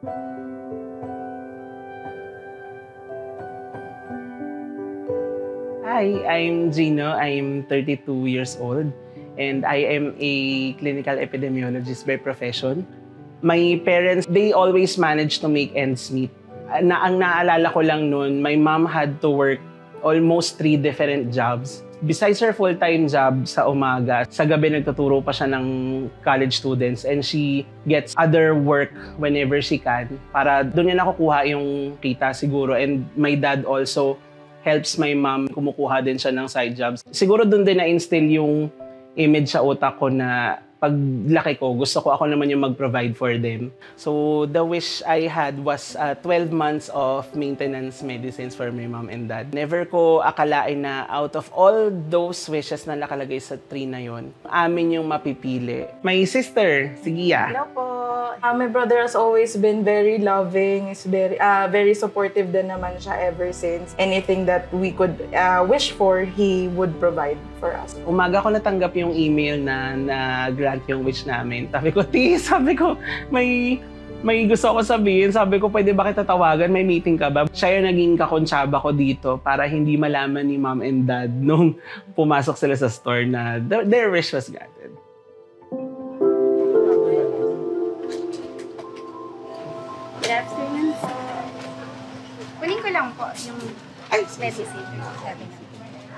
Hi, I'm Gino. I'm 32 years old and I am a clinical epidemiologist by profession. My parents, they always managed to make ends meet. Ang naalala ko lang noon, my mom had to work almost 3 different jobs. Besides her full-time job sa umaga, sa gabi nagtuturo pa siya ng college students and she gets other work whenever she can para doon niya nakukuha yung kita siguro. And my dad also helps my mom, kumukuha din siya ng side jobs. Siguro doon din na-instill yung image sa utak ko na paglaki ko, gusto ko ako naman yung mag-provide for them. So the wish I had was 12 months of maintenance medicines for my mom and dad. Never ko akalain na out of all those wishes na nakalagay sa tree na yon, amin yung mapipili. My sister, si Gia. Hello po. My brother has always been very loving, is very supportive din naman siya ever since. Anything that we could wish for, he would provide for us. Umaga ko natanggap yung email na grant yung wish namin. Sabi ko, sabi ko, may gusto ko sabihin. Sabi ko, pwede ba kita tawagan? May meeting ka ba? Siya yung naging kakonsyaba ko dito para hindi malaman ni mom and dad nung pumasok sila sa store na their wish was granted. Good afternoon po. Kunin ko lang po yung medicine.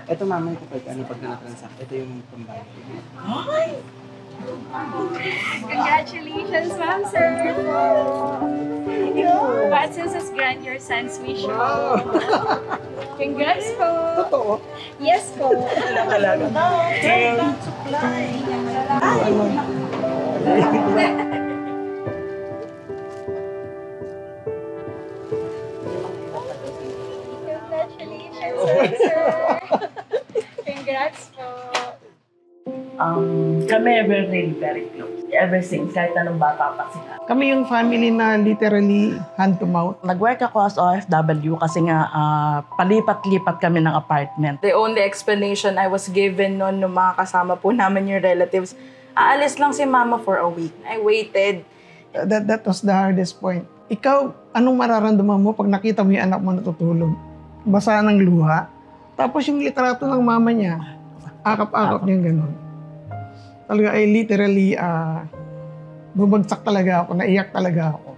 Ito mamay ko pag na-transact. Ito yung pambayad. Ay! Congratulations, ma'am, sir. Watson's has grant your son's wish po. Congrats po. Totoo? Yes po. Talaga. Congratulations, sir. Congrats po. Kami very close. Ever since, kahit anong bata pa sila. Kami yung family na literally hand to mouth. Nag-work ako as OFW kasi nga palipat-lipat kami ng apartment. The only explanation I was given noon nung mga kasama po namin yung relatives, aalis lang si mama for a week. I waited. That was the hardest point. Ikaw, anong mararamdaman mo pag nakita mo yung anak mo natutulog? Basa ng luha. Tapos yung litrato ng mama niya, akap-akap niya gano'n. Talaga ay literally, bumagsak talaga ako, naiyak talaga ako.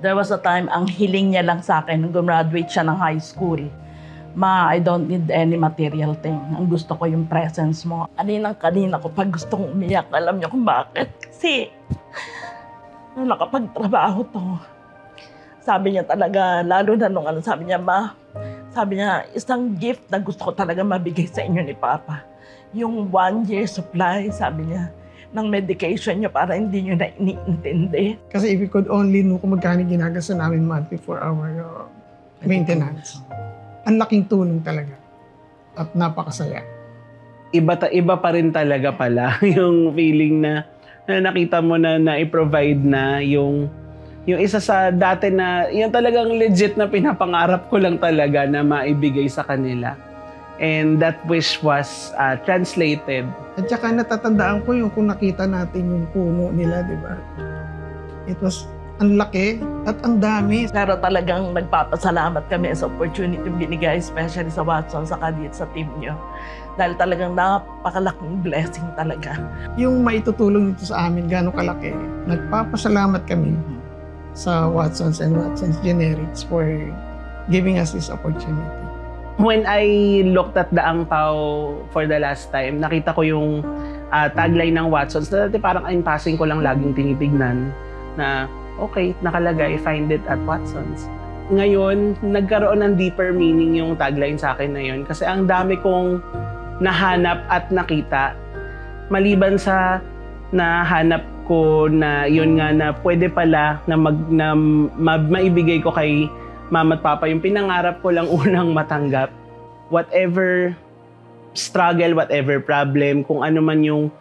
There was a time, ang hiling niya lang sa akin nung gumraduate siya ng high school. Ma, I don't need any material thing. Ang gusto ko yung presence mo. Kanina ko pag gustong umiyak, alam niyo kung bakit. Kasi, nung nakapagtrabaho to, sabi niya talaga, lalo na nung sabi niya, Ma, sabi niya, isang gift na gusto ko talaga mabigay sa inyo ni Papa. Yung 1 year supply, sabi niya, ng medication niyo para hindi niyo na iniintindi. Kasi if you could only know kung magkano ginagasa namin monthly for our maintenance. Ang laking tulong talaga. At napakasaya. Iba pa rin talaga pala yung feeling na nakita mo na i-provide na yung isa sa dati na yung talagang legit na pinapangarap ko lang talaga na maibigay sa kanila. And that wish was translated. At saka natatandaan ko yung kung nakita natin yung puno nila, di ba? It was ang laki at ang dami. Pero talagang nagpapasalamat kami sa opportunity binigay, especially sa Watson, sa Kadit, sa team niyo. Dahil talagang napakalaking blessing talaga. Yung maitutulong nito sa amin, gano'ng kalaki. Nagpapasalamat kami sa Watsons and Watsons Generics for giving us this opportunity. When I looked at the angpao for the last time, nakita ko yung tagline ng Watsons na dati parang in passing ko lang laging tinitignan na okay, nakalagay, find it at Watsons. Ngayon, nagkaroon ng deeper meaning yung tagline sa akin na yun kasi ang dami kong nahanap at nakita maliban sa nahanap ko na yun nga na pwede pala na maibigay ko kay mama at papa yung pinangarap ko lang unang matanggap. Whatever struggle, whatever problem, kung ano man yung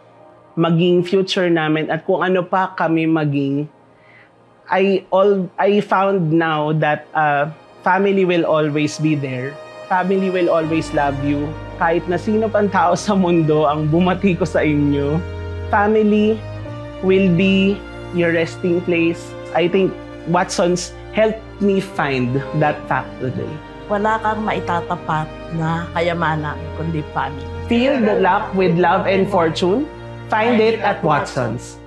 maging future namin at kung ano pa kami maging, I found now that family will always be there. Family will always love you. Kahit na sino pang tao sa mundo ang bumati ko sa inyo, family will be your resting place. I think Watson's helped me find that fact today. Wala kang maitatapat na kayamanan kundi family. Fill the luck with love and fortune. Find it at Watson's.